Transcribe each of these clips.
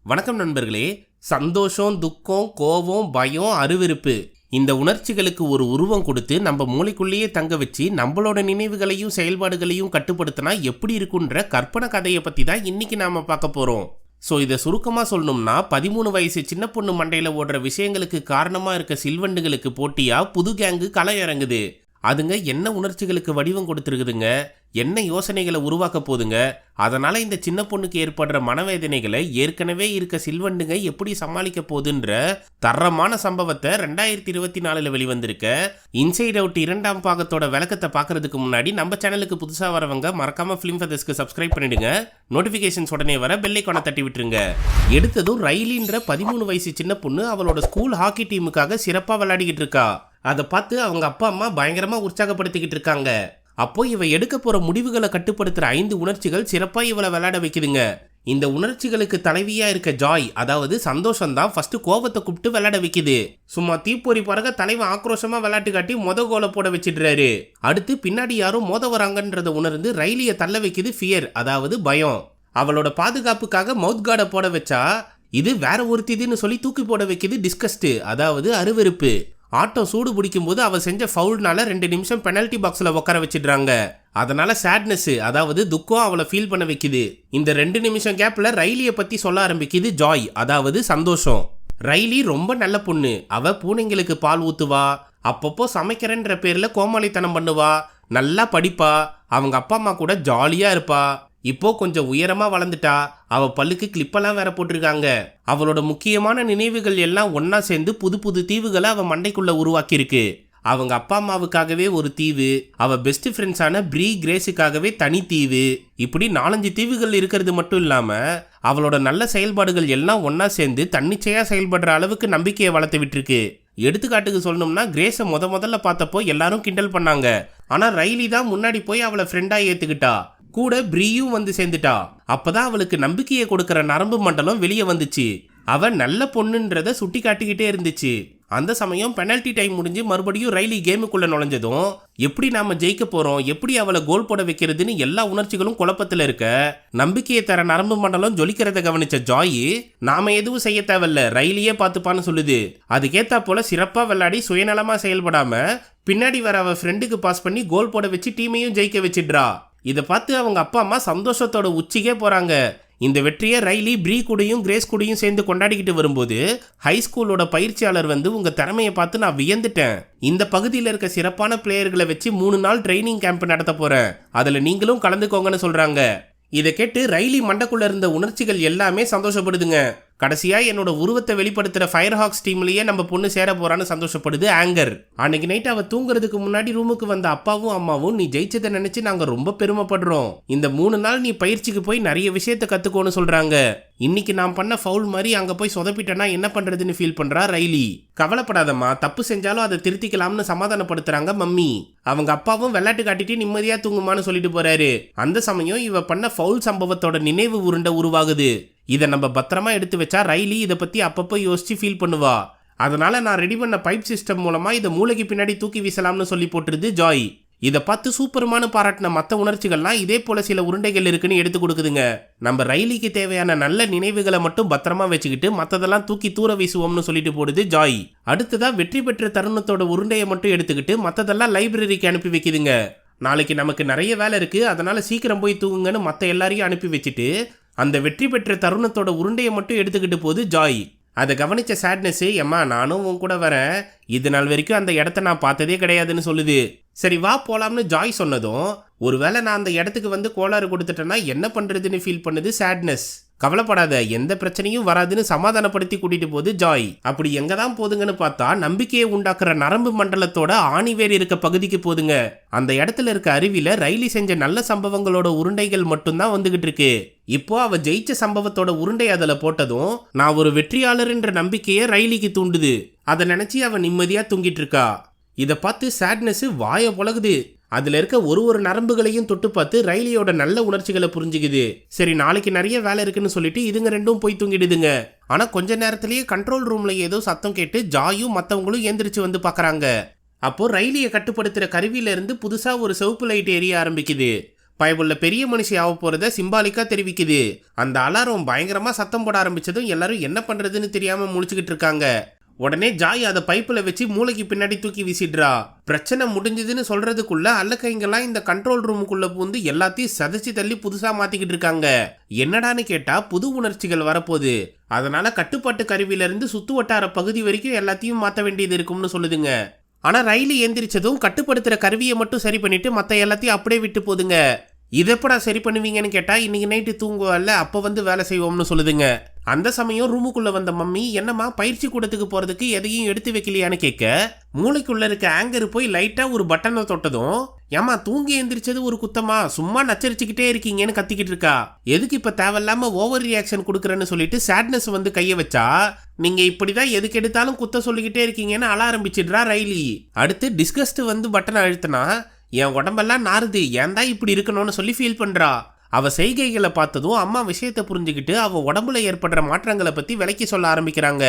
வணக்கம் நண்பர்களே. சந்தோஷம், துக்கம், கோபம், பயம், அருவருப்பு இந்த உணர்ச்சிகளுக்கு ஒரு உருவம் கொடுத்து நம்ம மூளைக்குள்ளேயே தங்க வச்சு நம்மளோட நினைவுகளையும் செயல்பாடுகளையும் கட்டுப்படுத்தினா எப்படி இருக்குன்ற கற்பனை கதையை பற்றி தான் இன்னைக்கு நாம் பார்க்க போகிறோம். ஸோ இதை சுருக்கமாக சொல்லணும்னா 13 வயசு சின்ன பொண்ணு மண்டையில் ஓடுற விஷயங்களுக்கு காரணமாக இருக்க சில்வண்டுகளுக்கு போட்டியாக புது கேங்கு களை இறங்குது. அதுங்க என்ன உணர்ச்சிகளுக்கு வடிவம் கொடுத்துருக்குதுங்க, என்ன யோசனைகளை உருவாக்க போதுங்க, அதனால் இந்த சின்ன பொண்ணுக்கு ஏற்படுற மனவேதனைகளை ஏற்கனவே இருக்க சில்வண்டுங்க எப்படி சமாளிக்க போகுதுன்ற தரமான சம்பவத்தை 2024 வெளிவந்திருக்க இன்சைட் அவுட் 2ஆம் பாகத்தோட விளக்கத்தை பார்க்கறதுக்கு முன்னாடி நம்ம சேனலுக்கு புதுசாக வரவங்க மறக்காம ஃபிலிம் ஃபெதர்ஸ்க்கு சப்ஸ்கிரைப் பண்ணிடுங்க. நோட்டிஃபிகேஷன்ஸ் உடனே வர பெல் ஐகானை தட்டி விட்டுருங்க. எடுத்ததும் ரைலின்ற 13 வயசு சின்ன பொண்ணு அவளோட ஸ்கூல் ஹாக்கி டீமுக்காக சிறப்பாக விளையாடிக்கிட்டு இருக்கா. அதை பார்த்து அவங்க அப்பா அம்மா பயங்கரமாக உற்சாகப்படுத்திக்கிட்டு இருக்காங்க. அப்போ இவ எடுக்க போகிற முடிவுகளை கட்டுப்படுத்துகிற 5 உணர்ச்சிகள் சிறப்பாக இவளை விளையாட வைக்குதுங்க. இந்த உணர்ச்சிகளுக்கு தலைவியாக இருக்க ஜாய், அதாவது சந்தோஷம் தான் ஃபஸ்ட்டு கோபத்தை கூப்பிட்டு விளையாட வைக்குது. சும்மா தீப்பொறி பறக தலைவன் ஆக்ரோஷமாக விளையாட்டு காட்டி கோலை போட வச்சிடுறாரு. அடுத்து பின்னாடி யாரும் மோத வராங்கன்றதை உணர்ந்து ரைலியை தள்ள வைக்குது ஃபியர், அதாவது பயம். அவளோட பாதுகாப்புக்காக மவுத் கார்டை போட வச்சா இது வேற ஒருத்திதுன்னு சொல்லி தூக்கி போட வைக்குது டிஸ்கஸ்ட், அதாவது அருவருப்பு. ஆட்டம் சூடு பிடிக்கும் போது அவ செஞ்ச ஃபவுல்னால 2 நிமிஷம் பெனல்டி பாக்ஸில் உட்கார வச்சிடுறாங்க. அதனால சேட்னஸ், அதாவது துக்கம் அவளை ஃபீல் பண்ண வைக்குது. இந்த 2 நிமிஷம் கேப்ல ரைலியை பத்தி சொல்ல ஆரம்பிக்குது ஜாய், அதாவது சந்தோஷம். ரைலி ரொம்ப நல்ல பொண்ணு. அவ பூனைங்களுக்கு பால் ஊத்துவா, அப்பப்போ சமைக்கிறன்ற பேர்ல கோமாளித்தனம் பண்ணுவா, நல்லா படிப்பா, அவங்க அப்பா அம்மா கூட ஜாலியா இருப்பா. இப்போ கொஞ்சம் உயரமா வளர்ந்துட்டா, அவ பல்லுக்கு கிளிப்பெல்லாம் வேற போட்டிருக்காங்க. அவளோட முக்கியமான நினைவுகள் எல்லாம் ஒன்னா சேர்ந்து புது புது தீவுகளை அவ மண்டைக்குள்ள உருவாக்கியிருக்கு. அவங்க அப்பா அம்மாவுக்காகவே ஒரு தீவு, அவ பெஸ்ட் ஃப்ரெண்ட்ஸான ப்ரீ கிரேஸுக்காகவே தனி தீவு, இப்படி 4-5 தீவுகள் இருக்கிறது மட்டும் இல்லாம அவளோட நல்ல செயல்பாடுகள் எல்லாம் ஒன்னா சேர்ந்து தன்னிச்சையா செயல்படுற அளவுக்கு நம்பிக்கையை வளர்த்து விட்டுருக்கு. எடுத்துக்காட்டுக்கு சொல்லணும்னா கிரேஸை முதல்ல பார்த்தப்போ எல்லாரும் கிண்டல் பண்ணாங்க. ஆனா ரைலி தான் முன்னாடி போய் அவளை ஃப்ரெண்டா ஏத்துக்கிட்டா. கூட ப்ரீயும் வந்து சேர்ந்துட்டா. அப்பதான் அவளுக்கு நம்பிக்கையை கொடுக்கற நரம்பு மண்டலம் வெளியே வந்துச்சு. அவ நல்ல பொண்ணுன்றத சுட்டி காட்டிக்கிட்டே இருந்துச்சு. அந்த சமயம் பெனல்டி டைம் முடிஞ்சு மறுபடியும் ரைலி கேமுக்குள்ள நுழைஞ்சதும் எப்படி நாம ஜெயிக்க போறோம், எப்படி அவளை கோல் போட வைக்கிறதுன்னு எல்லா உணர்ச்சிகளும் குழப்பத்துல இருக்க நம்பிக்கையை தர நரம்பு மண்டலம் ஜொலிக்கிறத கவனிச்ச ஜாயி நாம எதுவும் செய்ய தேவையில்ல, ரைலியே பார்த்துப்பான்னு சொல்லுது. அதுக்கேத்தா போல சிறப்பா விளையாடி சுயநலமா செயல்படாம பின்னாடி வர அவ ஃப்ரெண்டுக்கு பாஸ் பண்ணி கோல் போட வச்சு டீமையும் ஜெயிக்க வச்சிடுறா. இதை பார்த்து அவங்க அப்பா அம்மா சந்தோஷத்தோட உச்சிக்கே போறாங்க. இந்த வெற்றியை ரைலி ப்ரீ கூடையும் கிரேஸ் கூடையும் சேர்ந்து கொண்டாடிக்கிட்டு வரும்போது ஹை ஸ்கூலோட பயிற்சியாளர் வந்து உங்க திறமையை பார்த்து நான் வியந்துட்டேன், இந்த பகுதியில் இருக்க சிறப்பான பிளேயர்களை வச்சு 3 நாள் ட்ரைனிங் கேம்ப் நடத்த போறேன், அதுல நீங்களும் கலந்துக்கோங்கன்னு சொல்றாங்க. இதை கேட்டு ரைலி மண்டக்குள்ள இருந்த உணர்ச்சிகள் எல்லாமே சந்தோஷப்படுதுங்க. கடைசியா என்னோட உருவத்தை வெளிப்படுத்துற ஃபயர் ஹாக்ஸ் டீம்லயே நம்ம பொண்ணு சேர போறான்னு சந்தோஷப்படுது ஆங்கர். அன்னைக்கு நைட் அவ தூங்குறதுக்கு முன்னாடி ரூமுக்கு வந்த அப்பாவும் அம்மாவும் நீ ஜெயிச்சதை நினைச்சு நாங்க ரொம்ப பெருமைப்படுறோம், இந்த 3 நாள் நீ பயிற்சிக்கு போய் நிறைய விஷயத்த கத்துக்கோன்னு சொல்றாங்க. இன்னைக்கு நான் பண்ண ஃபவுல் மாதிரி அங்க போய் சொதப்பிட்டேன்னா என்ன பண்றதுன்னு ஃபீல் பண்றா ரைலி. கவலைப்படாதம்மா, தப்பு செஞ்சாலும் அதை திருத்திக்கலாம்னு சமாதானப்படுத்துறாங்க மம்மி. அவங்க அப்பாவும் விளையாட்டு காட்டிட்டு நிம்மதியா தூங்குமான்னு சொல்லிட்டு போறாரு. அந்த சமயம் இவ பண்ண ஃபவுல் சம்பவத்தோட நினைவு உருண்டை உருவாகுது. இதை நம்ம பத்திரமா எடுத்து வச்சா ரைலி இதை பத்தி அப்பப்போ யோசிச்சு ஃபீல் பண்ணுவா. அதனால நான் ரெடி பண்ண பைப் சிஸ்டம் மூலமா இதை மூளைக்கு பின்னாடி தூக்கி வீசலாம்னு சொல்லி போட்டுருது ஜாய். இதை பார்த்து சூப்பருமான பாராட்டின மற்ற உணர்ச்சிகள்லாம் இதே போல சில உருண்டைகள் இருக்குன்னு எடுத்து கொடுக்குதுங்க. நம்ம ரைலிக்கு தேவையான நல்ல நினைவுகளை மட்டும் பத்திரமா வச்சுக்கிட்டு மற்றதெல்லாம் தூக்கி தூர வீசுவோம்னு சொல்லிட்டு போடுது ஜாய். அடுத்ததா வெற்றி பெற்ற தருணத்தோட உருண்டையை மட்டும் எடுத்துக்கிட்டு மற்றதெல்லாம் லைப்ரரிக்கு அனுப்பி வைக்குதுங்க. நாளைக்கு நமக்கு நிறைய வேலை இருக்கு, அதனால சீக்கிரம் போய் தூங்குங்கன்னு மற்ற எல்லாரையும் அனுப்பி வச்சுட்டு அந்த வெற்றி பெற்ற தருணத்தோட உருண்டையை மட்டும் எடுத்துக்கிட்டு போகுது ஜாய். அதை கவனிச்ச சேட்னஸ், எம்மா நானும் உன் கூட வரேன், இது நாள் வரைக்கும் அந்த இடத்த நான் பார்த்ததே கிடையாதுன்னு சொல்லுது. சரி வா போலாம்னு ஜாய் சொன்னதும் ஒருவேளை நான் அந்த இடத்துக்கு வந்து கோளாறு கொடுத்துட்டேன்னா என்ன பண்றதுன்னு ஃபீல் பண்ணுது சேட்னஸ். கவலைப்படாத, எந்த பிரச்சனையும் வராதுன்னு சமாதானப்படுத்தி கூட்டிட்டு போகுது ஜாய். அப்படி எங்க தான் போதுங்கன்னு பார்த்தா நம்பிக்கையை உண்டாக்குற நரம்பு மண்டலத்தோட ஆணிவேர் இருக்க பகுதிக்கு போதுங்க. அந்த இடத்துல இருக்க அருவில ரைலி செஞ்ச நல்ல சம்பவங்களோட உருண்டைகள் மட்டும்தான் வந்துகிட்டு இருக்கு. இப்போ அவ ஜெயிச்ச சம்பவத்தோட உருண்டை அதுல போட்டதும் நான் ஒரு வெற்றியாளர் என்ற நம்பிக்கையை ரைலிக்கு தூண்டுது. அதை நினைச்சு அவ நிம்மதியா தூங்கிட்டு இருக்கா. இதை பார்த்து சேட்னஸ் வாய பொழகுது. அதுல இருக்க ஒரு நரம்புகளையும் தொட்டு பார்த்து ரைலியோட நல்ல உணர்ச்சிகளை புரிஞ்சுக்குது. சரி நாளைக்கு நிறைய வேலை இருக்குன்னு சொல்லிட்டு இதுங்க ரெண்டும் போய் தூங்கிடுதுங்க. ஆனா கொஞ்ச நேரத்திலேயே கண்ட்ரோல் ரூம்ல ஏதோ சத்தம் கேட்டு ஜாயும் மற்றவங்களும் ஏந்திரிச்சு வந்து பாக்குறாங்க. அப்போ ரைலியை கட்டுப்படுத்துற கருவியில இருந்து புதுசா ஒரு சிவப்பு லைட் எரிய ஆரம்பிக்குது. பயபுள்ள பெரிய மனுஷி ஆக போறத சிம்பாலிக்கா தெரிவிக்குது. அந்த அலாரம் பயங்கரமா சத்தம் போட ஆரம்பிச்சதும் எல்லாரும் என்ன பண்றதுன்னு தெரியாம முழிச்சுக்கிட்டு இருக்காங்க. உடனே ஜாய் அதை பைப்புல வச்சு மூளைக்கு பின்னாடி தூக்கி வீசிடுறா. பிரச்சனை முடிஞ்சதுன்னு சொல்றதுக்குள்ள அல்லக்கைங்கெல்லாம் இந்த கண்ட்ரோல் ரூமுக்குள்ள பூந்து எல்லாத்தையும் சதைச்சு தள்ளி புதுசா மாத்திக்கிட்டு இருக்காங்க. என்னடான்னு கேட்டா புது உணர்ச்சிகள் வரப்போகுது, அதனால கட்டுப்பாட்டு கருவியில இருந்து சுத்து வட்டார பகுதி வரைக்கும் எல்லாத்தையும் மாத்த வேண்டியது இருக்கும்னு சொல்லுதுங்க. ஆனா ரயிலி எந்திரிச்சதும் கட்டுப்படுத்துற கருவியை மட்டும் சரி பண்ணிட்டு மத்த எல்லாத்தையும் அப்படியே விட்டு போதுங்க. இதப்படா சரி பண்ணுவீங்கன்னு கேட்டா இன்னைக்கு நைட்டு தூங்குவல்ல அப்ப வந்து வேலை செய்வோம்னு சொல்லுதுங்க. அந்த சமயம் ரூமுக்குள்ள வந்த மம்மி என்னம்மா பயிற்சி கூடத்துக்கு போறதுக்கு எதையும் எடுத்து வைக்கலையான்னு கேட்க, மூளைக்குள்ள இருக்க ஆங்கர் போய் லைட்டா ஒரு பட்டனை தொட்டதும், ஏமா தூங்கி எந்திரிச்சது ஒரு குத்தமா, சும்மா நச்சரிச்சுக்கிட்டே இருக்கீங்கன்னு கத்திக்கிட்டு இருக்கா. எதுக்கு இப்ப தேவையில்லாம ஓவர் ரியாக்ஷன் கொடுக்குறேன்னு சொல்லிட்டு சேட்னஸ் வந்து கைய வச்சா, நீங்க இப்படிதான் எதுக்கு எடுத்தாலும் குத்த சொல்லிக்கிட்டே இருக்கீங்கன்னு அழ ஆரம்பிச்சிடுறா ரைலி. அடுத்து டிஸ்கஸ்ட் வந்து பட்டனை அழுத்தினா, என் உடம்பெல்லாம் நாறுது, ஏன் தான் இப்படி இருக்கணும்னு சொல்லி ஃபீல் பண்றா. அவ செய்கைகளை பார்த்ததும் அம்மா விஷயத்தை புரிஞ்சுக்கிட்டு அவ உடம்புல ஏற்படுற மாற்றங்களை பத்தி விளக்கி சொல்ல ஆரம்பிக்கிறாங்க.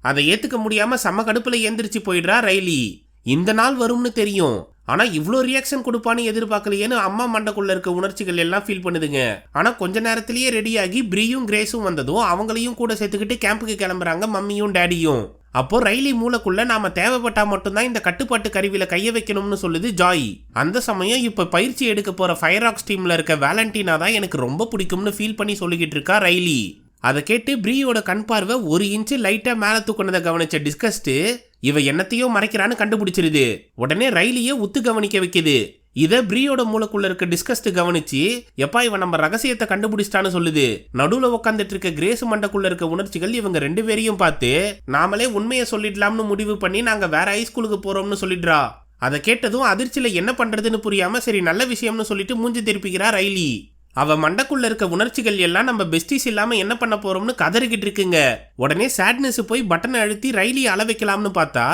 அதை ஏத்துக்க முடியாம செம கடுப்புல எந்திரிச்சு போயிடுறா ரைலி. இந்த நாள் வரும்னு தெரியும், ஆனா இவ்ளோ ரியாக்ஷன் கொடுப்பான்னு எதிர்பார்க்கலையேன்னு அம்மா மண்டக்குள்ள இருக்க உணர்ச்சிகள் எல்லாம் ஃபீல் பண்ணுதுங்க. ஆனா கொஞ்ச நேரத்திலேயே ரெடியாகி பிரியும் கிரேஸும் வந்ததும் அவங்களையும் கூட சேர்த்துக்கிட்டு கேம்புக்கு கிளம்புறாங்க மம்மியும் டேடியும். அப்போ ரயிலி மூளைக்குள்ள நாம தேவைப்பட்டா மட்டும்தான் இந்த கட்டுப்பாட்டு கருவியில கைய வைக்கணும்னு சொல்லுது ஜாய். அந்த சமயம் இப்ப பயிற்சி எடுக்க போற ஃபயராக்ஸ் டீம்ல இருக்க வேலண்டினா தான் எனக்கு ரொம்ப பிடிக்கும்னு ஃபீல் பண்ணி சொல்லிக்கிட்டு இருக்கா ரைலி. அதை கேட்டு பிரியோட கண் பார்வை 1 இன்ச்சு லைட்டா மேல தூக்குனதை கவனிச்ச டிஸ்கஸ்ட் இவ என்னத்தையோ மறைக்கிறான்னு கண்டுபிடிச்சிருது. உடனே ரயிலிய உத்து கவனிக்க வைக்குது. இத பிரியோட மூளைக்குள்ள இருக்க டிஸ்கஸ்ட் கவனிச்சு, எப்பா இவன் நம்ம ரகசியத்தை கண்டுபிடிச்சிட்டான்னு சொல்லுது. நடுவுல உட்காந்துட்டு இருக்க கிரேஸ் மண்டக்குள்ள இருக்க உணர்ச்சிகள் இவங்க 2 பேரையும் பார்த்து நாமளே உண்மையை சொல்லிடலாம்னு முடிவு பண்ணி நாங்க வேற ஹைஸ்கூலுக்கு போறோம்னு சொல்லிடுறா. அதை கேட்டதும் அதிர்ச்சியில என்ன பண்றதுன்னு புரியாம சரி நல்ல விஷயம்னு சொல்லிட்டு மூஞ்சி திருப்பிக்கிறா ரைலி. அவ மண்டக்குள்ள இருக்க உணர்ச்சிகள் எல்லாம் நம்ம பெஸ்டிஸ் இல்லாம என்ன பண்ண போறோம்னு கதறிக்கிட்டு இருக்குங்க. உடனே சேட்னஸ் போய் பட்டனை அழுத்தி ரயிலி அள வைக்கலாம்னு பார்த்தா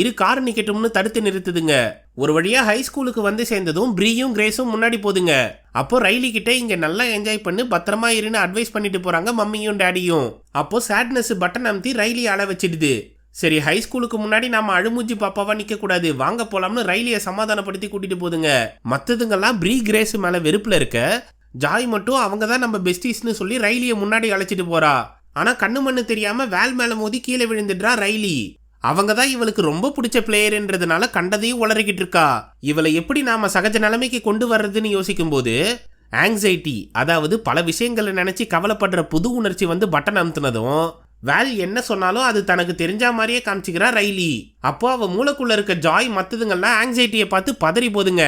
இரு கார் நிக்கட்டும்னு தடுத்து நிறுத்துதுங்க. ஒரு வழியா ஹை ஸ்கூலுக்கு வந்து சேர்ந்ததும் பிரியும் கிரேஸும் முன்னாடி போதுங்க. அப்போ ரயிலி கிட்ட இங்க நல்லா என்ஜாய் பண்ணி பத்திரமா இருன்னு அட்வைஸ் பண்ணிட்டு போறாங்க மம்மியும் டேடியும். அப்போ சேட்னஸ் பட்டன் அமுத்தி ரயிலி அள வச்சிடுது. சரி ஹை ஸ்கூலுக்கு முன்னாடி நாம அழுமூஞ்சி பாப்பாவா நிக்க கூடாது, வாங்க போலாம்னு ரயிலியை சமாதானப்படுத்தி கூட்டிட்டு போதுங்க. மத்ததுங்கெல்லாம் பிரி கிரேஸ் மேல வெறுப்புல இருக்க, ஜாய் மட்டும் அவங்க தான் நம்ம பெஸ்டிஸ்னு சொல்லி ரயிலியை முன்னாடி அழைச்சிட்டு போறா. ஆனா கண்ணு மண்ணு தெரியாம வேல் மேல மோதி கீழே விழுந்துடுறா ரைலி. அவங்க தான் இவளுக்கு ரொம்ப பிடிச்ச பிளேயர்ன்றதுனால கண்டதையும் உளறிக்கிட்டு இருக்கா. இவளை எப்படி நாம சகஜ நிலைமைக்கு கொண்டு வர்றதுன்னு யோசிக்கும் போது ஆங்ஸைட்டி, அதாவது பல விஷயங்களை நினைச்சு கவலைப்படுற புது உணர்ச்சி வந்து பட்டன் அமுத்துனதும் வேல் என்ன சொன்னாலும் அது தனக்கு தெரிஞ்ச மாதிரியே காமிச்சுக்கிறா ரைலி. அப்போ அவ மூளைக்குள்ள இருக்க ஜாய் மத்ததுங்கெல்லாம் ஆங்ஸைட்டியை பார்த்து பதறி போதுங்க.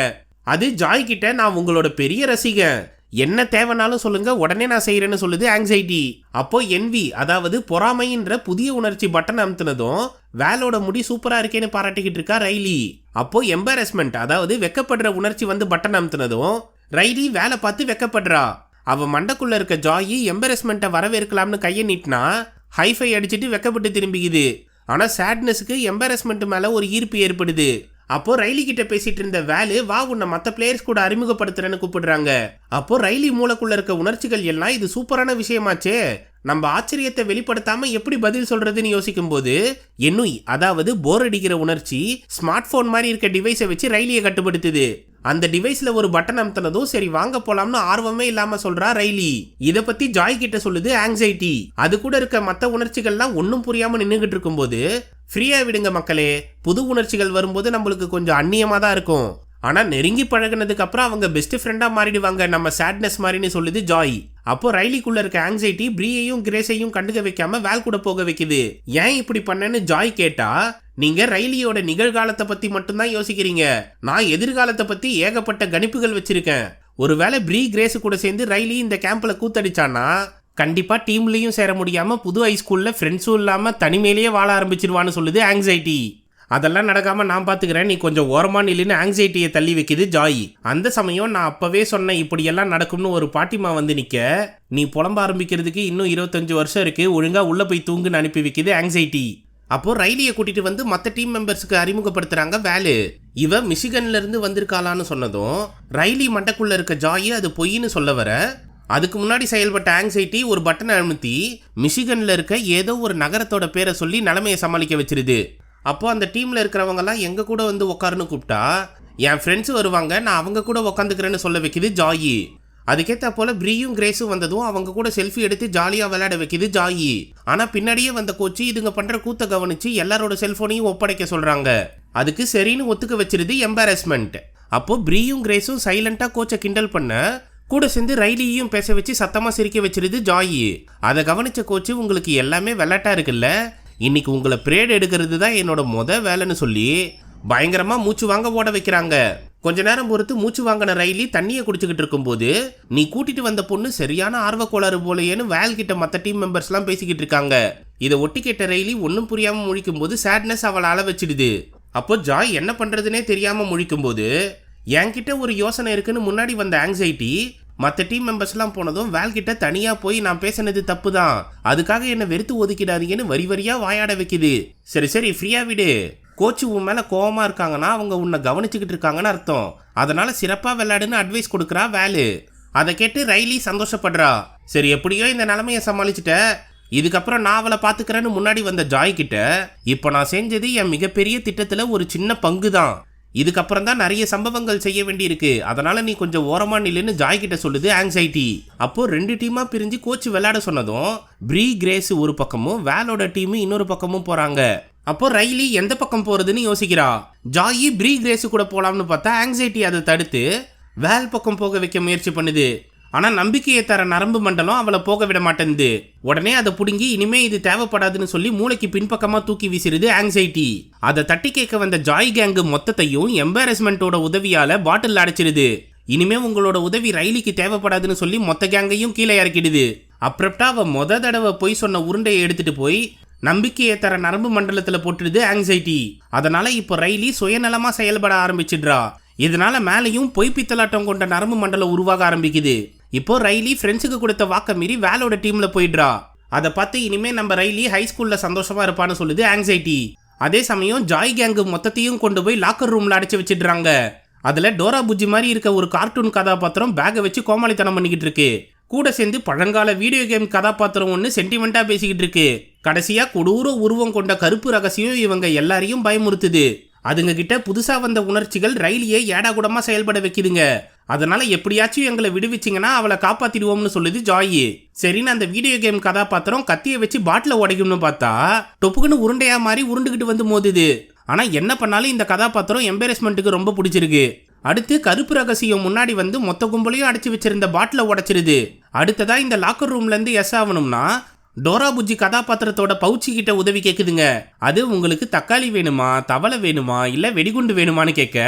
அது ஜாய் கிட்ட நான் உங்களோட பெரிய ரசிகன், என்ன தேவைனாலும் சொல்லுங்க உடனே நான் செய்யறேன்னு சொல்லுது ஆங்ஸைட்டி. அப்போ என்வி, அதாவது பொறாமைன்ற புதிய உணர்ச்சி பட்டன் அமுத்துனதும் வேலோட முடி சூப்பரா இருக்கேன்னு பாராட்டிக்கிட்டு இருக்கா ரைலி. அப்போ எம்பாரஸ்மெண்ட், அதாவது வெக்கப்படுற உணர்ச்சி வந்து பட்டன் அமுத்துனதும் ரைலி வேலை பார்த்து வெக்கப்படுறா. அவ மண்டக்குள்ள இருக்க ஜாயி எம்பாரஸ்மெண்ட்டை வரவேற்கலாம்னு கையை நீட்டினா ஹைஃபை அடிச்சுட்டு வெக்கப்பட்டு திரும்பிக்குது. ஆனா சேட்னஸுக்கு எம்பாரஸ்மெண்ட் மேல ஒரு ஈர்ப்பு ஏற்படுது. அப்போ ரைலி கிட்ட பேசிட்டு இருந்த வேலு வா உன்னை மற்ற பிளேயர்ஸ் கூட அறிமுகப்படுத்துறேன்னு கூப்பிடுறாங்க. அப்போ ரைலி மூளைக்குள்ள இருக்க உணர்ச்சிகள் எல்லாம் இது சூப்பரான விஷயமாச்சே, நம்ம ஆச்சரியத்தை வெளிப்படுத்தாம எப்படி பதில் சொல்றதுன்னு யோசிக்கும் போது என்னுய், அதாவது போர் அடிக்கிற உணர்ச்சி ஸ்மார்ட் போன் மாதிரி இருக்க டிவைஸை வச்சு ரயிலியை கட்டுப்படுத்துது. அந்த டிவைஸ்ல ஒரு பட்டன் அமுத்தினதும் சரி வாங்க போலாம்னு ஆர்வமே இல்லாம சொல்றா ரைலி. இத பத்தி ஜாய் கிட்ட சொல்லுது ஆங்ஸைட்டி. அது கூட இருக்க மற்ற உணர்ச்சிகள்லாம் ஒன்னும் புரியாம நின்னுகிட்டு இருக்கும் போது ஃப்ரீயா விடுங்க மக்களே, புது உணர்ச்சிகள் வரும்போது நம்மளுக்கு கொஞ்சம் அந்நியமா தான் இருக்கும், ஆனா நெருங்கி பழகினதுக்கு அப்புறம் அவங்க பெஸ்ட் ஃப்ரெண்டா மாறிடுவாங்க நம்ம சேட்னஸ் மாதிரின்னு சொல்லுது ஜாய். அப்போ ரைலிக்குள்ள இருக்க ஆங்ஸைட்டி பிரியையும் கிரேஸையும் கண்டுக்க வைக்காம வேல் கூட போக வைக்குது. ஏன் இப்படி பண்ணேன்னு ஜாய் கேட்டா, நீங்க ரைலியோட நிகழ்காலத்தை பத்தி மட்டும்தான் யோசிக்கிறீங்க, நான் எதிர்காலத்தை பத்தி ஏகப்பட்ட கணிப்புகள் வச்சிருக்கேன். ஒருவேளை பிரி கிரேஸ் கூட சேர்ந்து ரைலி இந்த கேம்ப்ல கூத்தடிச்சானா கண்டிப்பா டீம்லயும் சேர முடியாம புது ஹைஸ்கூல்ல ஃப்ரெண்ட்ஸும் இல்லாம தனிமையிலேயே வாழ ஆரம்பிச்சிருவான்னு சொல்லுது ஆங்ஸைட்டி. அதெல்லாம் நடக்காம நான் பாத்துக்கிறேன், நீ கொஞ்சம் ஓரமா நில்லுன்னு ஆங்ஸைட்டியை தள்ளி வைக்குது ஜாய். அந்த சமயம் நான் அப்பவே சொன்னேன் இப்படியெல்லாம் நடக்கும்னு ஒரு பாட்டிமா வந்து நிக்க, நீ புலம்ப ஆரம்பிக்கிறதுக்கு இன்னும் 25 வருஷம் இருக்கு, ஒழுங்கா உள்ள போய் தூங்குன்னு அனுப்பி வைக்குது ஆங்ஸைட்டி. அப்போ ரைலியை கூட்டிட்டு வந்து மற்ற டீம் மெம்பர்ஸுக்கு அறிமுகப்படுத்துறாங்க வேலு. இவ மிஷிகன்ல இருந்து வந்திருக்காளான்னு சொன்னதும் ரைலி மண்டக்குள்ள இருக்க ஜாய் அது பொய்ன்னு சொல்ல வர, அதுக்கு முன்னாடி செயல்பட்ட ஆங்ஸைட்டி ஒரு பட்டனை அழுத்தி மிஷிகன்ல இருக்க ஏதோ ஒரு நகரத்தோட பேரை சொல்லி நிலைமையை சமாளிக்க வச்சிருது. அப்போ அந்த டீம்ல இருக்கிறவங்கலாம் எங்க கூட வந்து உட்காருன்னு கூப்பிட்டா என் ஃப்ரெண்ட்ஸ் வருவாங்க, நான் அவங்க கூட உக்காந்துக்கிறேன்னு சொல்ல வைக்குது ஜாயி. அதுக்கேற்ற போல ப்ரீயும் கிரேஸும் வந்ததும் அவங்க கூட செல்ஃபி எடுத்து ஜாலியாக விளையாட வைக்குது ஜாயி. ஆனால் பின்னாடியே வந்த கோச்சு இதுங்க பண்ணுற கூத்த கவனிச்சு எல்லாரோட செல்ஃபோனையும் ஒப்படைக்க சொல்கிறாங்க. அதுக்கு சரின்னு ஒத்துக்க வச்சிருது எம்பாரஸ்மெண்ட். அப்போ ப்ரீயும் கிரேஸும் சைலண்டாக கோச்சை கிண்டல் பண்ண கூட சேர்ந்து ரைலியையும் பேச வச்சு சத்தமாக சிரிக்க வச்சிருது ஜாயி. அதை கவனிச்ச கோச்சு, உங்களுக்கு எல்லாமே விளையாட்டா இருக்குல்ல, இன்னைக்கு உங்களை பிரேட் எடுக்கிறது தான் என்னோட வேலைன்னு சொல்லி பயங்கரமாக மூச்சு வாங்க ஓட வைக்கிறாங்க. கொஞ்ச நேரம் பொறுத்து மூச்சு வாங்கின ரைலி தண்ணியை குடிச்சுக்கிட்டு இருக்கும்போது, நீ கூட்டிட்டு வந்த பொண்ணு சரியான ஆர்வக்கோளாறு போலையேன்னு வேல் கிட்ட மற்ற டீம் மெம்பர்ஸ்லாம் பேசிக்கிட்டு இருக்காங்க. இதை ஒட்டி கேட்ட ரைலி ஒன்றும் புரியாம முழிக்கும் போது சேட்னஸ் அவளை அள வச்சிடுது. அப்போ ஜாய் என்ன பண்றதுனே தெரியாம முழிக்கும் போது, என்கிட்ட ஒரு யோசனை இருக்குன்னு முன்னாடி வந்த ஆங்ஸைட்டி மற்ற டீம் மெம்பர்ஸ்லாம் போனதும் வேல் கிட்ட தனியா போய் நான் பேசினது தப்பு தான், அதுக்காக என்னை வெறுத்து ஒதுக்கிடாதீங்கன்னு வரி வரியா வாயாட வைக்குது. சரி சரி ஃப்ரீயா விடு, கோச்சு உன் மேலே கோவமாக இருக்காங்கன்னா அவங்க உன்னை கவனிச்சுக்கிட்டு இருக்காங்கன்னு அர்த்தம், அதனால சிறப்பாக விளையாடுன்னு அட்வைஸ் கொடுக்குறா வேலு. அதை கேட்டு ரைலி சந்தோஷப்படுறா. சரி எப்படியோ இந்த நிலைமையை சமாளிச்சுட்ட, இதுக்கப்புறம் நான் அவளை பார்த்துக்கிறேன்னு முன்னாடி வந்த ஜாய் கிட்ட, இப்போ நான் செஞ்சது என் மிகப்பெரிய திட்டத்தில் ஒரு சின்ன பங்கு தான், இதுக்கப்புறம் தான் நிறைய சம்பவங்கள் செய்ய வேண்டியிருக்கு, அதனால நீ கொஞ்சம் ஓரமா நில்லுன்னு ஜாய் கிட்ட சொல்லுது ஆங்ஸைட்டி. அப்போ 2 டீமா பிரிஞ்சு கோச்சு விளையாட சொன்னதும் ப்ரீ கிரேஸ் ஒரு பக்கமும் வேலோட டீம் இன்னொரு பக்கமும் போறாங்க. அப்போ ரைலி எந்த பக்கம் போறதுன்னு யோசிக்கிறா. ஜாயி ப்ரீ கிரேஸ் கூட போலாம்னு பார்த்தா ஆங்ஸைட்டி அதை தடுத்து வேல் பக்கம் போக வைக்க முயற்சி பண்ணுது. ஆனா நம்பிக்கையை தர நரம்பு மண்டலம் அவளை போக விட மாட்டேங்குது. உடனே அதை புடுங்கி இனிமே இது தேவைப்படாதுன்னு சொல்லி மூளைக்கு பின்பக்கமா தூக்கி வீசிடுது ஆங்ஸைட்டி. அதை தட்டி கேட்க வந்த ஜாய் கேங்கு மொத்தத்தையும் எம்பாரஸ்மெண்டோட உதவியால பாட்டில் அடைச்சிடுது. இனிமே உங்களோட உதவி ரைலிக்கு தேவைப்படாதுன்னு சொல்லி மொத்த கேங்கையும் கீழே இறக்கிடுது. அப்புறம்டா அவ தடவை போய் சொன்ன உருண்டையை எடுத்துட்டு போய் நம்பிக்கையை தர நரம்பு மண்டலத்துல போட்டுடுது ஆங்ஸைட்டி. அதனால இப்போ ரைலி சுயநலமா செயல்பட ஆரம்பிச்சிடுறா. இதனால மேலையும் பொய்ப்பித்தலாட்டம் கொண்ட நரம்பு மண்டலம் உருவாக ஆரம்பிக்குது. இப்போ ரைலி ஃப்ரெண்ட்ஸுக்கு கொடுத்த வாக்க மீறி வேலோட டீம்ல போயிடுறா. அதை பார்த்து இனிமே நம்ம ரைலி ஹைஸ்கூல்ல சந்தோஷமா இருப்பான்னு சொல்லுது ஆங்ஸைட்டி. அதே சமயம் ஜாய் கேங்கு மொத்தத்தையும் கொண்டு போய் லாக்கர் ரூம்ல அடைச்சு வச்சிடுறாங்க. அதுல டோரா புஜ்ஜி மாதிரி இருக்க ஒரு கார்ட்டூன் கதாபாத்திரம் பேகை வச்சு கோமாளித்தனம் பண்ணிக்கிட்டு இருக்கு. கூட சேர்ந்து பழங்கால வீடியோ கேம் கதாபாத்திரம் ஒன்று சென்டிமெண்டா பேசிக்கிட்டு இருக்கு. கடைசியா கொடூர உருவம் கொண்ட கருப்பு ரகசியம் இவங்க எல்லாரையும் பயமுறுத்துது. அதுங்க கிட்ட புதுசா வந்த உணர்ச்சிகள் ரைலியை ஏடாகுடமா செயல்பட வைக்குதுங்க. அதனால எப்படியாச்சும் எங்களை விடுவிச்சிங்கன்னா அவளை காப்பாத்திடுவோம்னு சொல்லுது ஜாயி. சரின்னு அந்த வீடியோ கேம் கதாபாத்திரம் கத்தியை வச்சு பாட்டில உடைக்கும்னு பார்த்தா டொப்புக்குன்னு உருண்டையா மாதிரி உருண்டுகிட்டு வந்து மோதுது. ஆனா என்ன பண்ணாலும் இந்த கதாபாத்திரம் எம்பாரஸ்மெண்ட்டுக்கு ரொம்ப பிடிச்சிருக்கு. அடுத்து கருப்பு ரகசியம் முன்னாடி வந்து மொத்த கும்பலையும் அடைச்சு வச்சிருந்த பாட்டில உடைச்சிருது. அடுத்ததா இந்த லாக்கர் ரூம்ல இருந்து எஸ் ஆகணும்னா டோரா புஜ்ஜி கதாபாத்திரத்தோட பவுச்சி கிட்ட உதவி கேக்குதுங்க. அது உங்களுக்கு தக்காளி வேணுமா, தவளை வேணுமா, இல்ல வெடிகுண்டு வேணுமான்னு கேட்க,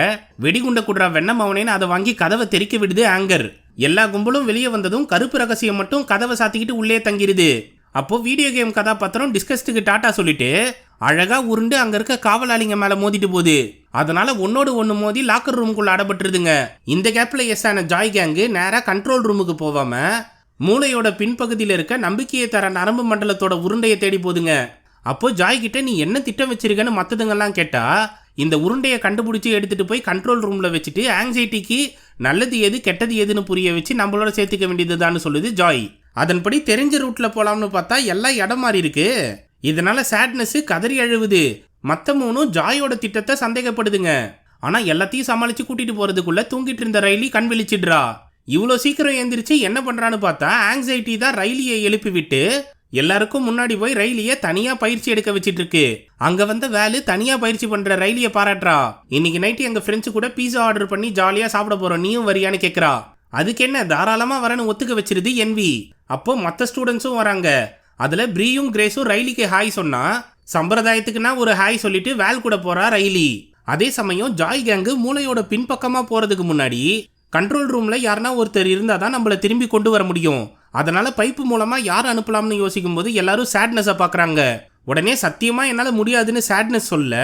வெடிகுண்டை குடுறா வெண்ணம் அவனேன்னு அதை வாங்கி கதவை தெறிக்க விடுது ஆங்கர். எல்லா கும்பலும் வெளியே வந்ததும் கருப்பு ரகசியம் மட்டும் கதவை சாத்திக்கிட்டு உள்ளே தங்கிருது. அப்போ வீடியோ கேம் கதாபாத்திரம் டிஸ்கஸ்டுக்கு டாட்டா சொல்லிட்டு அழகா உருண்டு அங்க இருக்க காவலாளிங்க மேல மோதிட்டு போகுது. அதனால ஒன்னோடு ஒன்னு மோதி லாக்கர் ரூமுக்குள்ள அடப்பட்டுருதுங்க. இந்த கேப்ல எஸ் ஆன ஜாய் கேங்கு நேரா கண்ட்ரோல் ரூமுக்கு போகாம மூளையோட பின்பகுதியில் இருக்க நம்பிக்கையை தர நரம்பு மண்டலத்தோட உருண்டையை தேடி போதுங்க. அப்போ ஜாய் கிட்ட நீ என்ன திட்டம் வச்சிருக்கன்னு மற்றதுங்கெல்லாம் கேட்டா, இந்த உருண்டையை கண்டுபிடிச்சி எடுத்துட்டு போய் கண்ட்ரோல் ரூம்ல வச்சுட்டு ஆங்ஸைட்டிக்கு நல்லது எது கெட்டது எதுன்னு புரிய வச்சு நம்மளோட சேர்த்துக்க வேண்டியதுதான்னு சொல்லுது ஜாய். அதன்படி தெரிஞ்ச ரூட்ல போலாம்னு பார்த்தா எல்லாம் இடம் மாறி இருக்கு. இதனால சேட்னஸ் கதறி அழுவுது. மற்ற 3 ஜாயோட திட்டத்தை சந்தேகப்படுதுங்க. ஆனா எல்லாத்தையும் சமாளிச்சு கூட்டிட்டு போறதுக்குள்ள தூங்கிட்டு இருந்த ரைலி கண் விழிச்சிடுறா. இவ்வளோ சீக்கிரம் எந்திரிச்சு என்ன பண்றான்னு பார்த்தா ஆங்ஸைட்டி தான் ரைலியை எழுப்பி விட்டு எல்லாருக்கும் முன்னாடி போய் ரைலியை தனியா பயிற்சி எடுக்க வச்சிட்டு இருக்கு. அங்க வந்த வேலு தனியா பயிற்சி பண்ற ரைலியை பாராட்டுறா. இன்னைக்கு நைட்டு எங்க ஃப்ரெண்ட்ஸ் கூட பீஸா ஆர்டர் பண்ணி ஜாலியா சாப்பிட போறோம், நீயும் வரியான்னு கேட்கறா. அதுக்கு என்ன, தாராளமா வரன்னு ஒத்துக்க வச்சிருது என்வி. அப்போ மற்ற ஸ்டூடெண்ட்ஸும் வராங்க. அதுல ப்ரீயும் கிரேஸும் ரைலிக்கு ஹாய் சொன்னா சம்பிரதாயத்துக்குன்னா ஒரு ஹாய் சொல்லிட்டு வேல் கூட போறா ரைலி. அதே சமயம் ஜாய் கேங்கு மூளையோட பின்பக்கமா போறதுக்கு முன்னாடி கண்ட்ரோல் ரூம்ல யாருன்னா ஒருத்தர் இருந்தாதான் நம்மள திரும்பி கொண்டு வர முடியும். அதனால பைப்பு மூலமா யார் அனுப்பலாம்னு யோசிக்கும் போது எல்லாரும் சேட்னஸை பாக்குறாங்க. உடனே சத்தியமா என்னால முடியாதுன்னு சேட்னஸ் சொல்ல,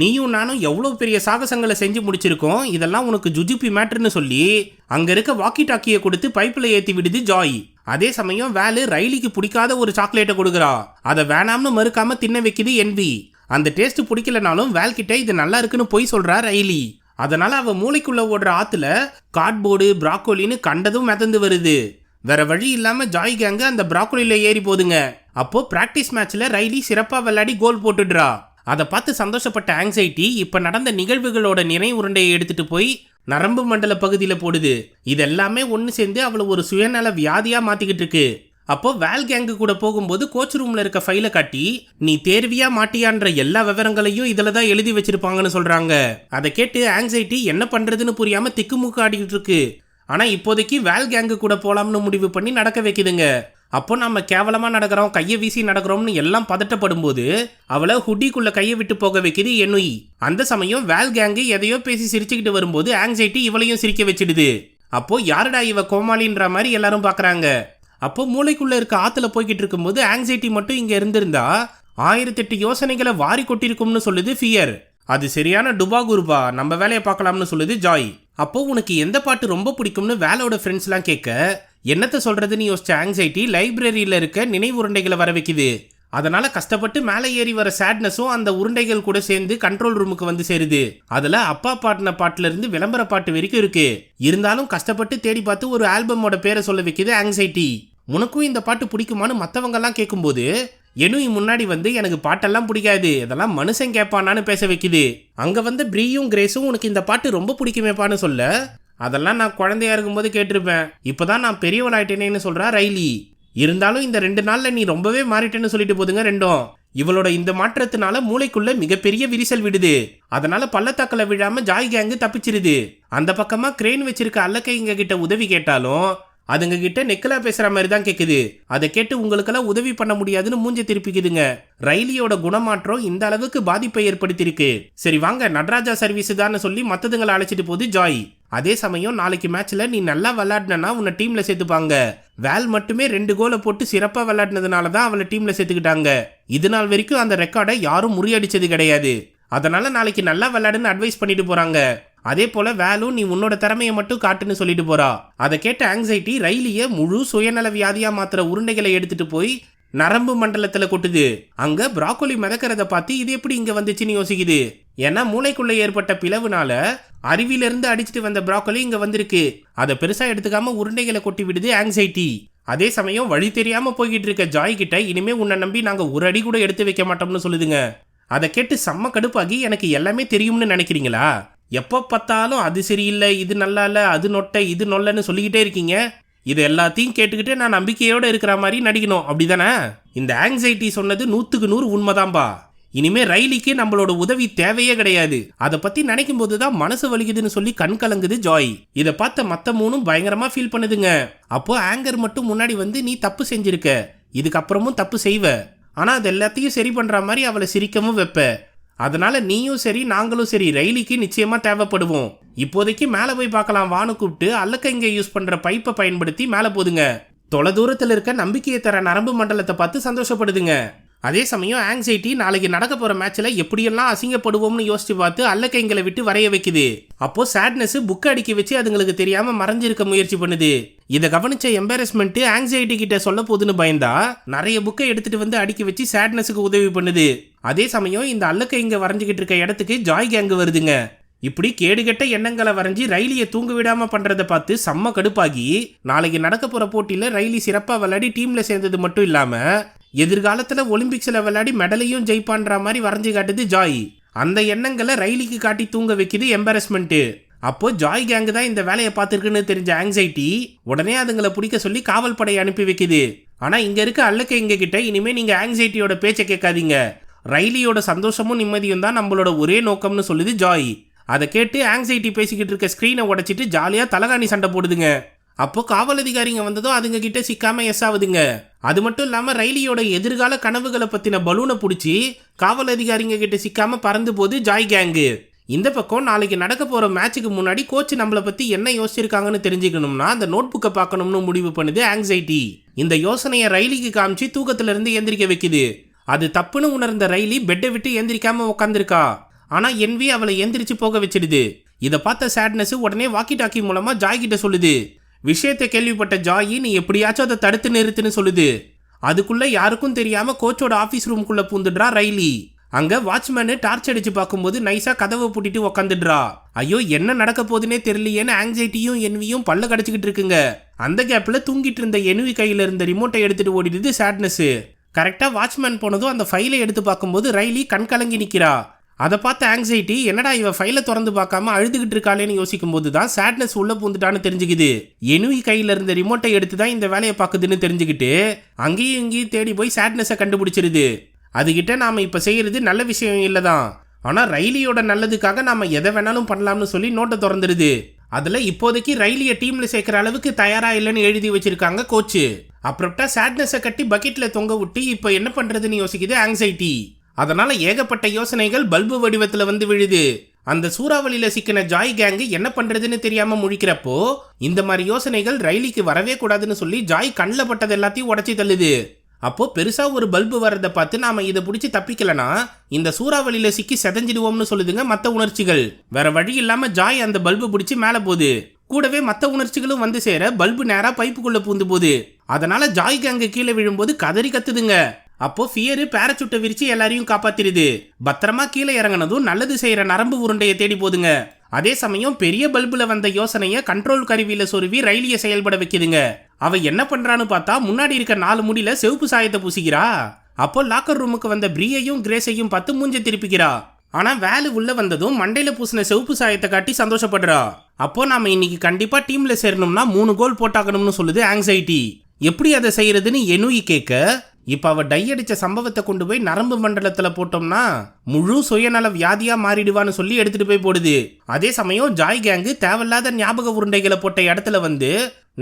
நீயும் நானும் எவ்வளவு பெரிய சாகசங்களை செஞ்சு முடிச்சிருக்கோம், இதெல்லாம் உனக்கு ஜுஜுபி மேட்டர்னு சொல்லி அங்க இருக்க வாக்கி டாக்கியை கொடுத்து பைப்ல ஏத்தி விடுது ஜாய். அதே சமயம் வேலு ரைலிக்கு பிடிக்காத ஒரு சாக்லேட்டை கொடுக்குறா. அதை வேணாம்னு மறுக்காம தின்ன வைக்குது என்வி. அந்த டேஸ்ட் பிடிக்கலனாலும் வேல் கிட்ட இது நல்லா இருக்குன்னு போய் சொல்றா ரைலி. அதனால அவ மூளைக்குள்ள ஓடுற ஆத்துல கார்ட்போர்டு பிராக்கோலின்னு கண்டதும் மிதந்து வருது. வேற வழி இல்லாம ஜாய் கேங்க அந்த பிராக்கோலில ஏறி போதுங்க. அப்போ பிராக்டிஸ் மேட்ச்ல ரைலி சிறப்பா விளையாடி கோல் போட்டுடுறா. அதை பார்த்து சந்தோஷப்பட்ட ஆங்ஸைட்டி இப்ப நடந்த நிகழ்வுகளோட நினைவு உருண்டையை எடுத்துட்டு போய் நரம்பு மண்டல பகுதியில போடுது. இதெல்லாமே ஒன்று சேர்ந்து அவளை ஒரு சுயநல வியாதியா மாத்திக்கிட்டு இருக்கு. அப்போ வேல் கேங்கு கூட போகும்போது கோச் ரூம்ல இருக்க ஃபைலை காட்டி நீ தேர்வியா மாட்டியான்ற எல்லா விவரங்களையும் இதுல தான் எழுதி வச்சிருப்பாங்கன்னு சொல்றாங்க. அதை கேட்டு ஆங்ஸைட்டி என்ன பண்றதுன்னு புரியாம திக்குமுக்கு ஆடிக்கிட்டு இருக்கு. ஆனா இப்போதைக்கு வேல் கேங்கு கூட போலாம்னு முடிவு பண்ணி நடக்க வைக்குதுங்க. அப்போ நம்ம கேவலமா நடக்கிறோம், கையை வீசி நடக்கிறோம்னு எல்லாம் பதட்டப்படும் போது அவளை ஹுட்டிக்குள்ள கையை விட்டு போக வைக்குது எனுயி. அந்த சமயம் வேல் கேங்கு எதையோ பேசி சிரிச்சுக்கிட்டு வரும்போது ஆங்ஸைட்டி இவளையும் சிரிக்க வச்சிடுது. அப்போ யாருடா இவ கோமாளின்ற மாதிரி எல்லாரும் பாக்குறாங்க. அப்போ மூளைக்குள்ள இருக்க ஆத்துல போய்கிட்டு இருக்கும்போது ஆங்ஸைட்டி மட்டும் இங்க இருந்திருந்தா 1008 யோசனைகளை வாரி கொட்டிருக்கும்னு சொல்லுது ஃபியர். அது சரியான டுபாகுருபா, நம்ம வேலையை பார்க்கலாம்னு சொல்லுது ஜாய். அப்போ உனக்கு எந்த பாட்டு ரொம்ப பிடிக்கும்னு வேலோட ஃப்ரெண்ட்ஸ்லாம் கேட்க என்னத்தை சொல்றதுன்னு யோசிச்ச ஆங்ஸைட்டி லைப்ரரியில இருக்க நினைவு உருண்டைகளை வர வைக்குது. அதனால கஷ்டப்பட்டு மேலே ஏறி வர சேட்னஸும் அந்த உருண்டைகள் கூட சேர்ந்து கண்ட்ரோல் ரூமுக்கு வந்து சேருது. அதுல அப்பா பாட்டின பாட்டுல இருந்து விளம்பர பாட்டு வரைக்கும் இருக்கு. இருந்தாலும் கஷ்டப்பட்டு தேடி பார்த்து ஒரு ஆல்பமோட பேரை சொல்ல வைக்குது ஆங்ஸைட்டி. உனக்கும் இந்த பாட்டு பிடிக்குமான்னு மற்றவங்க எல்லாம் கேட்கும்போது எனுயி முன்னாடி வந்து எனக்கு பாட்டெல்லாம் பிடிக்காது, இதெல்லாம் மனுஷன் கேட்பானான்னு பேச வைக்குது. அங்க வந்து ப்ரீயும் கிரேஸும் உனக்கு இந்த பாட்டு ரொம்ப பிடிக்குமேப்பான்னு சொல்ல அதெல்லாம் நான் குழந்தையா இருக்கும்போது கேட்டிருப்பேன், இப்பதான் நான் பெரியவளாயிட்டேனேன்னு சொல்றா ரைலி. இருந்தாலும் இந்த 2 நாள்ல நீ ரொம்பவே மாறிட்டேன்னு சொல்லிட்டு போதுங்க ரெண்டும். இவளோட இந்த மாற்றத்தினால மூளைக்குள்ள மிகப்பெரிய விரிசல் விடுது. அதனால பள்ளத்தாக்கல விழாம ஜாய் கேங்கு தப்பிச்சிருது. அந்த பக்கமா கிரேன் வச்சிருக்க அல்லக்கைங்க கிட்ட உதவி கேட்டாலும் அதுங்க கிட்ட நெக்கலா பேசுற மாதிரி தான் கேக்குது. அதை கேட்டு உங்களுக்கெல்லாம் உதவி பண்ண முடியாதுன்னு மூஞ்ச திருப்பிக்குதுங்க. ரைலியோட குணமாற்றம் இந்த அளவுக்கு பாதிப்பை ஏற்படுத்தியிருக்கு. சரி வாங்க நடராஜா சர்வீஸ் தான் சொல்லி மத்ததுங்களை அழைச்சிட்டு போகுது ஜாய். அதே சமயம் நாளைக்கு மேட்ச்ல நீ நல்லா விளையாடினா உன்னை டீம்ல சேர்த்துப்பாங்க. வேல் மட்டுமே 2 கோலை போட்டு சிறப்பா விளையாடினதுனால தான் அவளை டீம்ல சேர்த்துக்கிட்டாங்க. இது நாள் வரைக்கும் அந்த ரெக்கார்டை யாரும் முறியடிச்சது கிடையாது. அதனால நாளைக்கு நல்லா விளையாடுன்னு அட்வைஸ் பண்ணிட்டு போறாங்க. அதே போல வேலும் நீ உன்னோட திறமையை மட்டும் காட்டுன்னு சொல்லிட்டு போறா. அதை கேட்ட ஆங்ஸைட்டி ரைலிய முழு சுயநல வியாதியா மாத்திர உருண்டைகளை எடுத்துட்டு போய் நரம்பு மண்டலத்துல கொட்டுது. அங்க பிராக்கோலி மிதக்கிறத பார்த்து இது எப்படி இங்க வந்துச்சுன்னு யோசிக்குது. ஏன்னா மூளைக்குள்ள ஏற்பட்ட பிளவுனால அருவிலிருந்து அடிச்சுட்டு வந்த பிராக்கோலி இங்க வந்திருக்கு. அதை பெருசா எடுத்துக்காம உருண்டைகளை கொட்டி விடுது ஆங்ஸைட்டி. அதே சமயம் வழி தெரியாம போய்கிட்டு இருக்க ஜாய் கிட்ட இனிமே உன்னை நம்பி நாங்க ஒரு அடி கூட எடுத்து வைக்க மாட்டோம்னு சொல்லுதுங்க. அதை கேட்டு செம்ம கடுப்பாகி எனக்கு எல்லாமே தெரியும்னு நினைக்கிறீங்களா, எப்போ பார்த்தாலும் அது சரியில்லை, இது நல்லா இல்லை, அது நொட்டை, இது நொல்லன்னு சொல்லிக்கிட்டே இருக்கீங்க. இது எல்லாத்தையும் கேட்டுக்கிட்டு நான் நம்பிக்கையோட இருக்கிற மாதிரி நடிக்கணும் அப்படிதானே? இந்த ஆங்ஸைட்டி சொன்னது 100க்கு 100 உண்மைதான்பா. இனிமே ரைலிக்கு நம்மளோட உதவி தேவையே கிடையாது. அதை பத்தி நினைக்கும் போதுதான் மனசு வலிக்குதுன்னு சொல்லி கண் கலங்குது ஜாய். இதை பார்த்த மத்த 3ம் பயங்கரமா ஃபீல் பண்ணுதுங்க. அப்போ ஆங்கர் மட்டும் முன்னாடி வந்து நீ தப்பு செஞ்சிருக்க, இதுக்கப்புறமும் தப்பு செய்வ, ஆனா அது எல்லாத்தையும் சரி பண்ற மாதிரி அவளை சிரிக்கவும் வைப்ப. அதனால நீயும் சரி நாங்களும் சரி ரைலிக்கு நிச்சயமா தேவைப்படுவோம். இப்போதைக்கு மேலே போய் பார்க்கலாம் வான்னு கூப்பிட்டு அல்லக்கைங்க யூஸ் பண்ற பைப்பை பயன்படுத்தி மேலே போதுங்க. தொலை தூரத்தில் இருக்க நம்பிக்கையை தர நரம்பு மண்டலத்தை பார்த்து சந்தோஷப்படுதுங்க. அதே சமயம் ஆங்ஸைட்டி நாளைக்கு நடக்க போற மேட்ச்ல எப்படியெல்லாம் அசிங்கப்படுவோம்னு யோசிச்சு பார்த்து அல்லக்கைங்களை விட்டு வரைய வைக்குது. அப்போ சேட்னஸ் புக் அடிக்க வச்சு அதுங்களுக்கு தெரியாம மறைஞ்சிருக்க முயற்சி பண்ணுது. இதை கவனிச்ச எம்பாரஸ்மெண்ட் ஆங்ஸைட்டி கிட்ட சொல்ல போதுன்னு பயந்தா நிறைய புக்கை எடுத்துட்டு வந்து அடிக்க வச்சு சேட்னஸுக்கு உதவி பண்ணுது. அதே சமயம் இந்த அல்லக்கைங்க வரைஞ்சிக்கிட்டு இருக்க இடத்துக்கு ஜாய் கேங்கு வருதுங்க. இப்படி கேடுகெட்ட எண்ணங்களை வரைஞ்சி ரைலியை தூங்க விடாம பண்றதை பார்த்து செம்ம கடுப்பாகி நாளைக்கு நடக்க போற போட்டியில ரைலி சிறப்பா விளையாடி டீம்ல சேர்ந்தது மட்டும் இல்லாம எதிர்காலத்துல ஒலிம்பிக்ஸ்ல விளையாடி மெடலையும் ஜெயிப்பான்ற மாதிரி வரைஞ்சி காட்டுது ஜாய். அந்த எண்ணங்களை ரைலிக்கு காட்டி தூங்க வைக்குது எம்பாரஸ்மெண்ட். அப்போ ஜாய் கேங்கு தான் இந்த வேலையை பார்த்துருக்குன்னு தெரிஞ்ச ஆங்ஸைட்டி உடனே அதுங்களை பிடிக்க சொல்லி காவல் படையை அனுப்பி வைக்குது. ஆனா இங்க இருக்க அல்லக்கைங்க கிட்ட இனிமே நீங்க ஆங்ஸைட்டியோட பேச்சை கேட்காதீங்க, ரைலியோட சந்தோஷமும் நிம்மதியும் தான் நம்மளோட ஒரே நோக்கம்னு சொல்லுது ஜாய். அதை கேட்டு ஆங்ஸைட்டி பேசிக்கிட்டு இருக்க ஸ்கிரீனை உடைச்சிட்டு ஜாலியா தலகாணி சண்டை போடுதுங்க. அப்போ காவல் அதிகாரிங்க வந்ததும் அதுங்க கிட்ட சிக்காம எஸ் ஆகுதுங்க. அது மட்டும் இல்லாம ரைலியோட எதிர்கால கனவுகளை பத்தின பலூனை பிடிச்சி காவல் அதிகாரிங்க கிட்ட சிக்காம பறந்து போது ஜாய் கேங்கு. இந்த பக்கம் நாளைக்கு நடக்க போற மேட்சுக்கு முன்னாடி கோச் நம்மளை பத்தி என்ன யோசிச்சிருக்காங்கன்னு தெரிஞ்சுக்கணும்னா அந்த நோட் புக்கை பார்க்கணும்னு முடிவு பண்ணுது ஆங்ஸைட்டி. இந்த யோசனையை ரைலிக்கு காமிச்சு தூக்கத்துல இருந்து எந்திரிக்க வைக்குது. அது தப்புன்னு உணர்ந்த ரைலி பெட்டை விட்டு எந்திரிக்காம உட்காந்துருக்கா. ஆனா என்வி அவளை எந்திரிச்சு போக வச்சிடுது. இதை பார்த்த சேட்னஸ் உடனே வாக்கி டாக்கி மூலமா ஜாய் கிட்ட சொல்லுது. விஷயத்தை கேள்விப்பட்ட ஜாயி நீ எப்படியாச்சும் அதை தடுத்து நிறுத்துன்னு சொல்லுது. அதுக்குள்ள யாருக்கும் தெரியாம கோச்சோட ஆபீஸ் ரூம்குள்ள பூந்துடுறா ரைலி. அங்க வாட்ச்மேனு டார்ச் அடிச்சு பார்க்கும்போது நைஸா கதவை பூட்டிட்டு உக்காந்துடுறா. ஐயோ என்ன நடக்க போதுன்னே தெரியலையேன்னு ஆங்ஸைட்டியும் என்வியும் பல்ல கடிச்சுக்கிட்டு இருக்குங்க. அந்த கேப்ல தூங்கிட்டு இருந்த என்வி கையில இருந்த ரிமோட்டை எடுத்துட்டு ஓடிடுது சேட்னஸ். கரெக்டா வாட்ச்மேன் போனதும் அந்த ஃபைலை எடுத்து பார்க்கும்போது ரைலி கண் கலங்கி நிக்கிறா. அதை பார்த்த ஆங்ஸைட்டி என்னடா இவ ஃபைலை திறந்து பார்க்காம அழுதுகிட்டு இருக்காளேன்னு யோசிக்கும் போது தான் சேட்னஸ் உள்ள பூந்துட்டான்னு தெரிஞ்சுக்குது. எனுயி கையில இருந்த ரிமோட்டை எடுத்து தான் இந்த வேலையை பார்க்குதுன்னு தெரிஞ்சுக்கிட்டு அங்கேயும் இங்கேயும் தேடி போய் சேட்னஸை கண்டுபிடிச்சிருது. அதுகிட்ட நாம இப்ப செய்யறது நல்ல விஷயம் இல்லதான், ஆனா ரைலியோட நல்லதுக்காக நாம எதை வேணாலும் பண்ணலாம்னு சொல்லி நோட்டை திறந்துருது. அதுல இப்போதைக்கு ரைலிய டீம்ல சேர்க்கிற அளவுக்கு தயாரா இல்லைன்னு எழுதி வச்சிருக்காங்க கோச்சு. அப்புறம்டா சேட்னஸை கட்டி பக்கெட்ல தொங்க விட்டு இப்ப என்ன பண்றதுன்னு யோசிக்குது ஆங்ஸைட்டி. அதனால ஏகப்பட்ட யோசனைகள் பல்பு வடிவத்துல வந்து விழுது. அந்த சூறாவளியில சிக்கின ஜாய் கேங்கு என்ன பண்றதுன்னு தெரியாம முழிக்கிறப்போ இந்த மாதிரி யோசனைகள் ரைலிக்கு வரவே கூடாதுன்னு சொல்லி ஜாய் கண்ணில் பட்டது எல்லாத்தையும் உடச்சி தள்ளுது. அப்போ பெருசா ஒரு பல்பு வர்றதை பார்த்து நாம இதை பிடிச்சி தப்பிக்கலனா இந்த சூறாவளியில சிக்கி செதஞ்சிடுவோம்னு சொல்லுதுங்க மற்ற உணர்ச்சிகள். வேற வழி இல்லாம ஜாய் அந்த பல்பு பிடிச்சி மேல போகுது. கூடவே மற்ற உணர்ச்சிகளும் வந்து சேர பல்பு நேரா பைப்புக்குள்ள பூந்து போகுது. அதனால ஜாய் கேங்கு கீழே விழும்போது கதறி கத்துதுங்க. அப்போ ஃபியரு பேரச்சூட்டை விரிச்சு எல்லாரையும் காப்பாத்திருது. பத்திரமா கீழே இறங்கினதும் நல்லது செய்யற நரம்பு உருண்டையை தேடி போதுங்க. அதே சமயம் பெரிய பல்புல வந்த யோசனைய கண்ட்ரோல் கருவியில சொருவி ரயிலிய செயல்பட வைக்குதுங்க. அவ என்ன பண்றான்னு பார்த்தா முன்னாடி இருக்க 4 முடியில சிவப்பு சாயத்தை பூசிக்கிறா. அப்போ லாக்கர் ரூமுக்கு வந்த பிரியையும் கிரேஸையும் பார்த்து மூஞ்ச திருப்பிக்கிறா. ஆனா வேலு உள்ள வந்ததும் மண்டையில பூசின சிவப்பு சாயத்தை காட்டி சந்தோஷப்படுறா. அப்போ நாம இன்னைக்கு கண்டிப்பா டீம்ல சேரணும்னா 3 கோல் போட்டாக்கணும்னு சொல்லுது ஆங்ஸைட்டி. எப்படி அதை செய்யறதுன்னு எனுயி கேட்க, இப்ப அவ டை அடிச்ச சம்பவத்தை கொண்டு போய் நரம்பு மண்டலத்துல போட்டோம்னா முழு சுயநல வியாதியா மாறிடுவான்னு சொல்லி எடுத்துட்டு போய் போடுது. அதே சமயம் ஜாய் கேங்கு தேவையில்லாத ஞாபக உருண்டைகளை போட்ட இடத்துல வந்து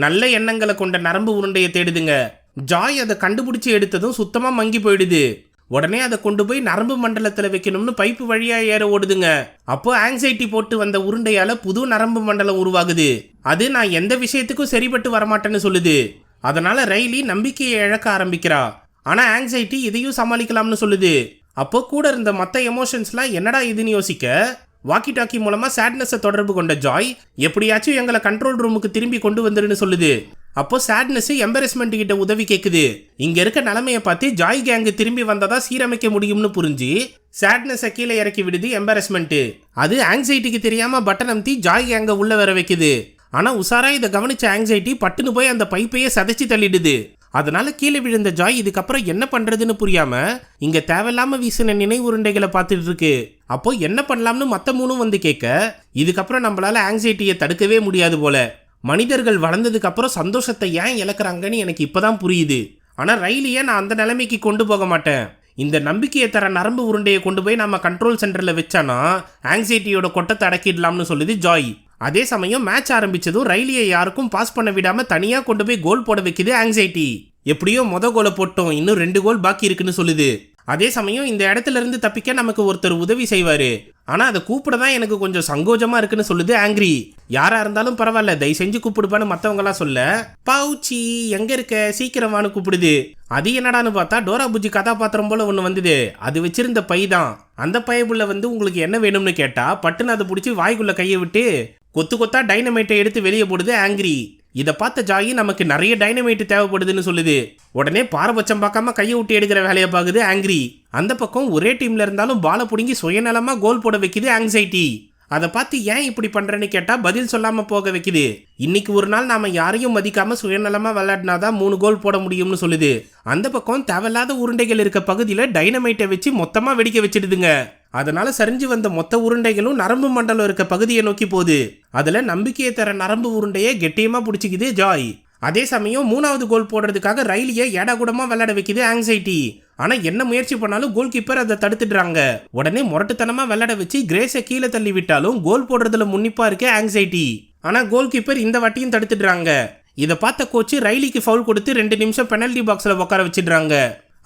நல்ல எண்ணங்களை கொண்ட நரம்பு உருண்டையை தேடுதுங்க. ஜாய் அதை கண்டுபிடிச்சு எடுத்ததும் சுத்தமா மங்கி போயிடுது. உடனே அதை கொண்டு போய் நரம்பு மண்டலத்துல வைக்கணும்னு பைப்பு வழியா ஏற ஓடுதுங்க. அப்போ ஆங்ஸைட்டி போட்டு வந்த உருண்டையால புது நரம்பு மண்டலம் உருவாகுது. அது நான் எந்த விஷயத்துக்கும் சரிபட்டு வரமாட்டேன்னு சொல்லுது. அதனால ரைலி நம்பிக்கையை இழக்க ஆரம்பிக்கிறா. ஆனா ஆங்ஸைட்டி இதையும் சமாளிக்கலாம்னு சொல்லுது. அப்போ கூட இருந்த மற்ற எமோஷன்ஸ்லாம் என்னடா இதுன்னு யோசிக்க வாக்கி டாக்கி மூலமா சேட்னஸை தொடர்பு கொண்ட ஜாய் எப்படியாச்சும் எங்களை கண்ட்ரோல் ரூமுக்கு திரும்பி கொண்டு வந்துருன்னு சொல்லுது. அப்போ சேட்னஸ் எம்பரஸ்மெண்ட் கிட்ட உதவி கேட்குது. இங்க இருக்க நிலைமையை பார்த்து ஜாய் கேங்கு திரும்பி வந்ததா சீரமைக்க முடியும்னு புரிஞ்சு சேட்னஸை கீழே இறக்கி விடுது எம்பரஸ்மெண்ட். அது ஆங்ஸைட்டிக்கு தெரியாம பட்டன் அமுத்தி ஜாய் கேங்க உள்ள வர வைக்குது. ஆனா உசாரா இதை கவனிச்ச ஆங்ஸைட்டி பட்டுன்னு போய் அந்த பைப்பையே சதைச்சு தள்ளிடுது. அதனால கீழே விழுந்த ஜாய் இதுக்கப்புறம் என்ன பண்றதுன்னு புரியாம இங்க தேவையில்லாம வீசின நினைவு உருண்டைகளை பார்த்துட்டு இருக்கு. அப்போ என்ன பண்ணலாம்னு மத்த 3 வந்து கேட்க, இதுக்கப்புறம் நம்மளால ஆங்ஸைட்டியை தடுக்கவே முடியாது போல. மனிதர்கள் வளர்ந்ததுக்கு அப்புறம் சந்தோஷத்தை ஏன் இழக்கிறாங்கன்னு எனக்கு இப்பதான் புரியுது. ஆனா ரயிலியை நான் அந்த நிலைமைக்கு கொண்டு போக மாட்டேன். இந்த நம்பிக்கையை தர நரம்பு உருண்டையை கொண்டு போய் நம்ம கண்ட்ரோல் சென்டர்ல வச்சானா ஆங்ஸைட்டியோட கொட்டத்தை அடக்கிடலாம்னு சொல்லுது ஜாய். அதே சமயம் மேட்ச் ஆரம்பிச்சதும் ரயிலியை யாருக்கும் பாஸ் பண்ண விடாம தனியா கொண்டு போய் கோல் போட வைக்குது ஆங்ஸைட்டி. எப்படியோ கோலை போட்டோம், இன்னும் 2 கோல் பாக்கி இருக்குன்னு சொல்லுது. அதே சமயம் இந்த இடத்துல இருந்து தப்பிக்க நமக்கு ஒருத்தர் உதவி செய்வாரு, ஆனா அதை கூப்பிட தான் எனக்கு கொஞ்சம் சங்கோஜமா இருக்குன்னு சொல்லுது ஆங்கிரி. யாரா இருந்தாலும் பரவாயில்ல, தயவு செஞ்சு கூப்பிடுப்பான்னு மத்தவங்க எல்லாம் சொல்ல, பவுச்சி எங்க இருக்க சீக்கிரமானு கூப்பிடுது. அது என்னடான்னு பார்த்தா டோரா புஜ்ஜி கதாபாத்திரம் போல ஒண்ணு வந்தது. அது வச்சிருந்த பை தான். அந்த பையபுள்ள வந்து உங்களுக்கு என்ன வேணும்னு கேட்டா பட்டுன்னு அதை பிடிச்சி வாய்க்குள்ள கையை விட்டு கொத்து கொத்தா டைனமைட்டை எடுத்து வெளியே போடுது ஆங்கிரி. இதை பார்த்த ஜாயி நமக்கு நிறைய டைனமைட் தேவைப்படுதுன்னு சொல்லுது. உடனே பாரபட்சம் பார்க்காம கையை விட்டு எடுக்கிற வேலையை பார்க்குது ஆங்கிரி. அந்த பக்கம் ஒரே டீம்ல இருந்தாலும் பாலை பிடுங்கி சுயநலமா கோல் போட வைக்குது ஆங்ஸைட்டி. அதை பார்த்து ஏன் இப்படி பண்றேன்னு கேட்டா பதில் சொல்லாம போக வைக்குது. இன்னைக்கு ஒரு நாள் நாம யாரையும் மதிக்காம சுயநலமா விளையாடினாதான் 3 கோல் போட முடியும்னு சொல்லுது. அந்த பக்கம் தேவையில்லாத உருண்டைகள் இருக்க பகுதியில டைனமைட்டை வச்சு மொத்தமா வெடிக்க வச்சிடுதுங்க. அதனால சரிஞ்சு வந்த மொத்த உருண்டைகளும் நரம்பு மண்டலம் இருக்க பகுதியை நோக்கி போகுது. அதுல நம்பிக்கையை தர நரம்பு உருண்டையை கெட்டியமா பிடிச்சிக்குது ஜாய். அதே சமயம் 3வது கோல் போடுறதுக்காக ரயிலியை ஏடாகூடமா விளையாட வைக்குது ஆங்ஸைட்டி. ஆனா என்ன முயற்சி பண்ணாலும் கோல் கீப்பர் அதை தடுத்துடுறாங்க. உடனே முரட்டுத்தனமா விளையாட வச்சு கிரேஸை கீழே தள்ளி விட்டாலும் கோல் போடுறதுல முன்னிப்பா இருக்க ஆங்ஸைட்டி. ஆனா கோல் கீப்பர் இந்த வாட்டியும் தடுத்துடுறாங்க. இதை பார்த்த கோச்சு ரயிலிக்கு ஃபவுல் கொடுத்து 2 நிமிஷம் பெனல்டி பாக்ஸ்ல உட்கார வச்சிடுறாங்க.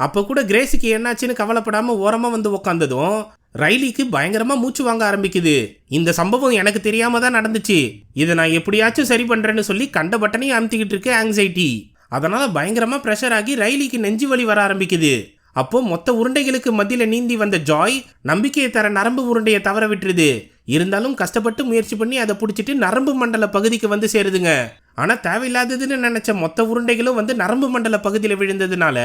அப்ப கூட கிரேஸுக்கு என்னாச்சுன்னு கவலைப்படாம ஓரமா வந்து உக்காந்ததும் ரைலிக்கு பயங்கரமா மூச்சு வாங்க ஆரம்பிக்குது. இந்த சம்பவம் எனக்கு தெரியாம தான் நடந்துச்சு, இதை நான் எப்படியாச்சும் சரி பண்றேன்னு சொல்லி கண்ட பட்டனையும் அமுத்திக்கிட்டு இருக்கு ஆங்ஸைட்டி. அதனால பயங்கரமா பிரஷர் ஆகி ரைலிக்கு நெஞ்சு வலி வர ஆரம்பிக்குது. அப்போ மொத்த உருண்டைகளுக்கு மத்தியில நீந்தி வந்த ஜாய் நம்பிக்கையை தர நரம்பு உருண்டையை தவற விட்டுருது. இருந்தாலும் கஷ்டப்பட்டு முயற்சி பண்ணி அதை பிடிச்சிட்டு நரம்பு மண்டல பகுதிக்கு வந்து சேருதுங்க. ஆனா தேவையில்லாததுன்னு நினைச்ச மொத்த உருண்டைகளும் வந்து நரம்பு மண்டல பகுதியில விழுந்ததுனால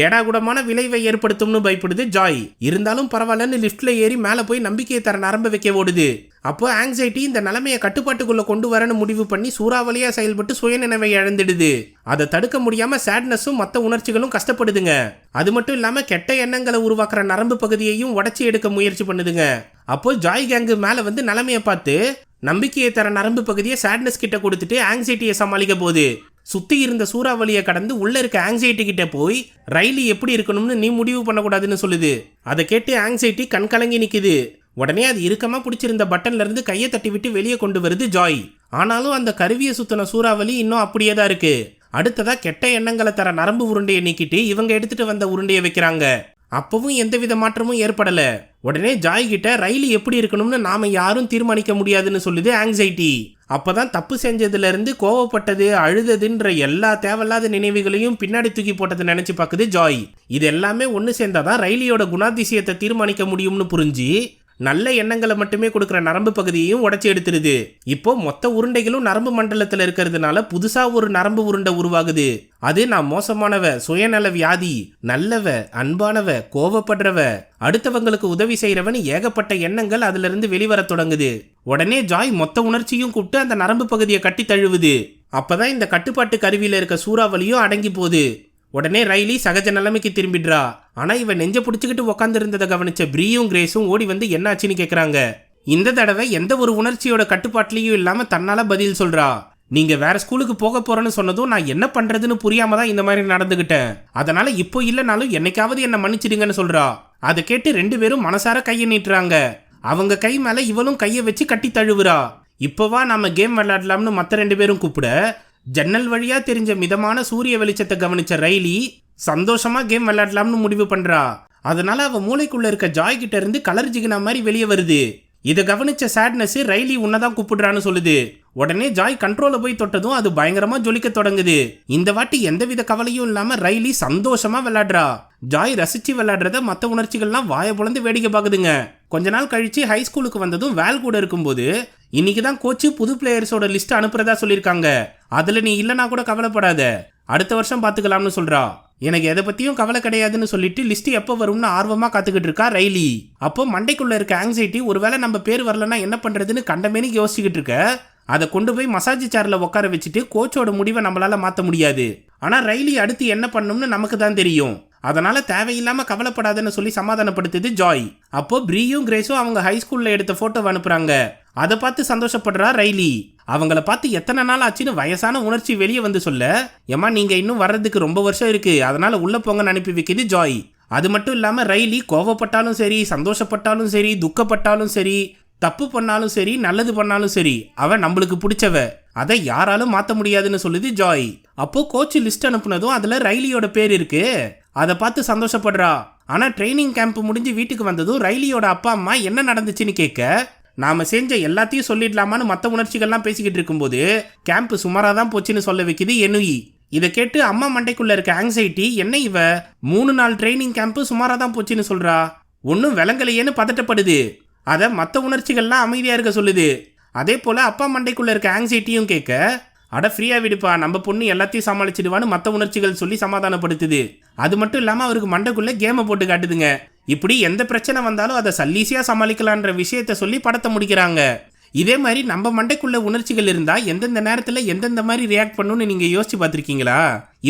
ஏடாகுடமான விளைவை ஏற்படுத்தும்னு பயப்படுது ஜாய். இருந்தாலும் பரவாயில்லன்னு லிப்ட்ல ஏறி மேல போய் நம்பிக்கையை தர நரம்ப வைக்க ஓடுது. அப்போ ஆங்ஸைட்டி இந்த நிலைமையை கட்டுப்பாட்டுக்குள்ள கொண்டு வரன்னு முடிவு பண்ணி சூறாவளியா செயல்பட்டு சுயநினைவை இழந்துடுது. அதை தடுக்க முடியாம சேட்னஸும் மற்ற உணர்ச்சிகளும் கஷ்டப்படுதுங்க. அது மட்டும் இல்லாம கெட்ட எண்ணங்களை உருவாக்குற நரம்பு பகுதியையும் உடைச்சி எடுக்க முயற்சி பண்ணுதுங்க. அப்போ ஜாய் கேங்கு மேல வந்து நிலைமையை பார்த்து நம்பிக்கையை தர நரம்பு பகுதியை சேட்னஸ் கிட்ட கொடுத்துட்டு ஆங்ஸைட்டியை சமாளிக்க போகுது. சுத்தி இருந்த சூறாவளியை கடந்து உள்ள இருக்க ஆங்ஸைட்டி கிட்ட போய் ரைலி எப்படி இருக்கணும்னு நீ முடிவு பண்ணக்கூடாதுன்னு சொல்லுது. அதை கேட்டு ஆங்ஸைட்டி கண் கலங்கி நிக்குது. உடனே அது இறுக்கமா பிடிச்சிருந்த பட்டன்ல இருந்து கையை தட்டி விட்டு வெளியே கொண்டு வருது ஜாய். ஆனாலும் அந்த கருவியை சுத்தின சூறாவளி இன்னும் அப்படியே தான் இருக்கு. அடுத்ததா கெட்ட எண்ணங்களை தர நரம்பு உருண்டையை நீக்கிட்டு இவங்க எடுத்துட்டு வந்த உருண்டையை வைக்கிறாங்க. அப்பவும் எந்தவித மாற்றமும் ஏற்படல. உடனே ஜாய் கிட்ட ரைலி எப்படி இருக்கணும்னு நாம யாரும் தீர்மானிக்க முடியாதுன்னு சொல்லுது ஆங்ஸைட்டி. அப்பதான் தப்பு செஞ்சதுல இருந்து கோவப்பட்டது அழுததுன்ற எல்லா தேவையில்லாத நினைவுகளையும் பின்னாடி தூக்கி போட்டதை நினைச்சு பாக்குது ஜாய். இது எல்லாமே ஒன்னு சேர்ந்தாதான் ரைலியோட குணாதிசயத்தை தீர்மானிக்க முடியும்னு புரிஞ்சு நல்ல எண்ணங்களை மட்டுமே கொடுக்குற நரம்பு பகுதியையும் உடைச்சி எடுத்துருது. இப்போ மொத்த உருண்டைகளும் நரம்பு மண்டலத்தில் இருக்கிறதுனால புதுசா ஒரு நரம்பு உருண்டை உருவாகுது. அது நான் மோசமானவ, சுயநல வியாதி, நல்லவ, அன்பானவ, கோவப்படுறவ, அடுத்தவங்களுக்கு உதவி செய்யறவன் ஏகப்பட்ட எண்ணங்கள் அதுல இருந்து வெளிவர தொடங்குது. உடனே ஜாய் மொத்த உணர்ச்சியும் கூப்பிட்டு அந்த நரம்பு பகுதியை கட்டி தழுவுது. அப்பதான் இந்த கட்டுப்பாட்டு கருவியில இருக்க சூறாவளியும் அடங்கி போகுது. உடனே ரைலி சகஜ நிலைமைக்கு திரும்பிடுறா. ஆனா இவன் நெஞ்ச பிடிச்சிக்கிட்டு உட்காந்து இருந்ததை கவனிச்ச பிரியும் கிரேஸும் ஓடி வந்து என்ன ஆச்சுன்னு கேக்குறாங்க. இந்த தடவை எந்த ஒரு உணர்ச்சியோட கட்டுப்பாட்டிலையும் இல்லாம தன்னால பதில் சொல்றா. நீங்க வேற ஸ்கூலுக்கு போக போறேன்னு சொன்னதும் நான் என்ன பண்றதுன்னு புரியாம தான் இந்த மாதிரி நடந்துகிட்டேன். அதனால இப்போ இல்லைனாலும் என்னைக்காவது என்ன மன்னிச்சிடுங்கன்னு சொல்றா. அதை கேட்டு 2 பேரும் மனசார கையை நீட்டுறாங்க. அவங்க கை மேல இவளும் கையை வச்சு கட்டி தழுவுறா. இப்போவா நாம கேம் விளையாடலாம்னு மற்ற 2 பேரும் கூப்பிட ஜன்னல் வழியா தெரிஞ்ச மிதமான சூரிய வெளிச்சத்தை கவனிச்ச ரைலி சந்தோஷமா கேம் விளையாடலாம்னு முடிவு பண்றா. அதனால அவ மூளைக்குள்ள இருக்க ஜாய் கிட்ட இருந்து கலர் ஜிகினா மாதிரி வெளியே வருது. இதை கவனிச்ச சேட்னஸ் ரைலி உன்னதான் கூப்பிடுறான்னு சொல்லுது. உடனே ஜாய் கண்ட்ரோல போய் தொட்டதும் அது பயங்கரமா ஜொலிக்க தொடங்குது. இந்த வாட்டி எந்தவித கவலையும் இல்லாம ரைலி சந்தோஷமா விளையாடுறா. ஜாய் ரசிச்சு விளையாடுறத மற்ற உணர்ச்சிகள்லாம் வாய பொளந்து வேடிக்கை பாக்குதுங்க. கொஞ்ச நாள் கழிச்சு ஹை ஸ்கூலுக்கு வந்ததும் வேல் கூட இருக்கும்போது இன்னைக்கு தான் கோச்சு புது பிளேயர்ஸோட லிஸ்ட் அனுப்புறதா சொல்லியிருக்காங்க. அதுல நீ இல்லைனா கூட கவலைப்படாத, அடுத்த வருஷம் பாத்துக்கலாம்னு சொல்றா. எனக்கு எதை பத்தியும் கவலை கிடையாதுன்னு சொல்லிட்டு லிஸ்ட் எப்போ வரும்னு ஆர்வமா காத்துக்கிட்டு இருக்கா ரைலி. அப்போ மண்டைக்குள்ள இருக்க ஆங்ஸைட்டி ஒருவேளை நம்ம பேர் வரலன்னா என்ன பண்றதுன்னு கண்டமேனிக்கு யோசிச்சுக்கிட்டு இருக்க. அதை கொண்டு போய் மசாஜ் சேர்ல உட்கார வச்சுட்டு கோச்சோட முடிவை நம்மளால மாற்ற முடியாது. ஆனா ரைலி அடுத்து என்ன பண்ணணும்னு நமக்கு தான் தெரியும். அதனால தேவையில்லாம கவலைப்படாதுன்னு சொல்லி சமாதானப்படுத்துது ஜாய். அப்போ பிரியும் கிரேஸும் அவங்க ஹைஸ்கூல்ல எடுத்த போட்டோவை அனுப்புறாங்க. அதை பார்த்து சந்தோஷப்படுறா ரைலி. அவங்கள பார்த்து எத்தனை நாள் ஆச்சுன்னு வயசான உணர்ச்சி வெளியே வந்து சொல்ல, ஏமா நீங்க இன்னும் வர்றதுக்கு ரொம்ப வருஷம் இருக்கு, அதனால உள்ள போங்கன்னு அனுப்பி வைக்குது ஜாய். அது மட்டும் இல்லாம ரைலி கோவப்பட்டாலும் சரி, சந்தோஷப்பட்டாலும் சரி, துக்கப்பட்டாலும் சரி, தப்பு பண்ணாலும் சரி, நல்லது பண்ணாலும் சரி, அவ நம்மளுக்கு பிடிச்சவ, அதை யாராலும் மாற்ற முடியாதுன்னு சொல்லுது ஜாய். அப்போ கோச் லிஸ்ட் அனுப்புனதும் அதுல ரைலியோட பேர் இருக்கு. அதை பார்த்து சந்தோஷப்படுறா. ஆனா ட்ரைனிங் கேம்ப் முடிஞ்சு வீட்டுக்கு வந்ததும் ரைலியோட அப்பா அம்மா என்ன நடந்துச்சுன்னு கேட்க, நாம செஞ்ச எல்லாத்தையும் சொல்லிடலாமான்னு மற்ற உணர்ச்சிகள்லாம் பேசிக்கிட்டு இருக்கும்போது கேம்ப் சுமாரா தான் போச்சுன்னு சொல்ல வைக்குது எனுயி. இதை கேட்டு அம்மா மண்டைக்குள்ள இருக்க ஆங்ஸைட்டி, என்ன இவ 3 நாள் ட்ரைனிங் கேம்ப் சுமாரா தான் போச்சுன்னு சொல்றா, ஒன்னும் விளங்கலையேன்னு பதட்டப்படுது. அதை மற்ற உணர்ச்சிகள்லாம் அமைதியா இருக்க சொல்லுது. அதே போல அப்பா மண்டைக்குள்ள இருக்க ஆங்ஸைட்டியும் கேட்க, அட ஃப்ரீயா விடுப்பா, நம்ம பொண்ணு எல்லாத்தையும் சமாளிச்சிடுவான்னு மற்ற உணர்ச்சிகள் சொல்லி சமாதானப்படுத்துது. அது மட்டும் இல்லாம அவருக்கு மண்டைக்குள்ள கேமை போட்டு காட்டுதுங்க. இப்படி எந்த பிரச்சனை வந்தாலும் அதை சல்லீசியா சமாளிக்கலான்ற விஷயத்த சொல்லி படத்தை முடிக்கிறாங்க. இதே மாதிரி நம்ம மண்டைக்குள்ள உணர்ச்சிகள் இருந்தா எந்தெந்த நேரத்துல எந்தெந்த மாதிரி ரியாக்ட் பண்ணுன்னு நீங்க யோசிச்சு பார்த்திருக்கீங்களா?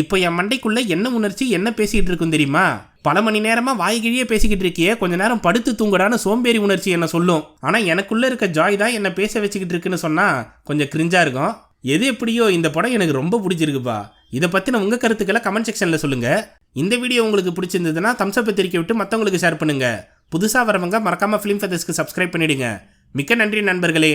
இப்போ என் மண்டைக்குள்ள என்ன உணர்ச்சி என்ன பேசிட்டு இருக்கும் தெரியுமா? பல மணி நேரமா வாய்கிழியே பேசிக்கிட்டு இருக்கியே, கொஞ்ச நேரம் படுத்து தூங்குடான்னு சோம்பேறி உணர்ச்சி என்ன சொல்லும். ஆனா எனக்குள்ள இருக்க ஜாய் தான் என்ன பேச வச்சுக்கிட்டு இருக்குன்னு சொன்னா கொஞ்சம் கிரிஞ்சா இருக்கும். எது எப்படியோ இந்த படம் எனக்கு ரொம்ப பிடிச்சிருக்குப்பா. இதை பத்தின உங்க கருத்துக்களை கமெண்ட் செக்ஷன்ல சொல்லுங்க. இந்த வீடியோ உங்களுக்கு பிடிச்சிருந்ததுன்னா தம்ஸ் அப் தெரிவிக்க விட்டு மற்றவங்களுக்கு ஷேர் பண்ணுங்க. புதுசா வரவங்க மறக்காம ஃபிலிம் ஃபெதர்ஸ்க்கு சப்ஸ்கிரைப் பண்ணிடுங்க. மிக்க நன்றி நண்பர்களே.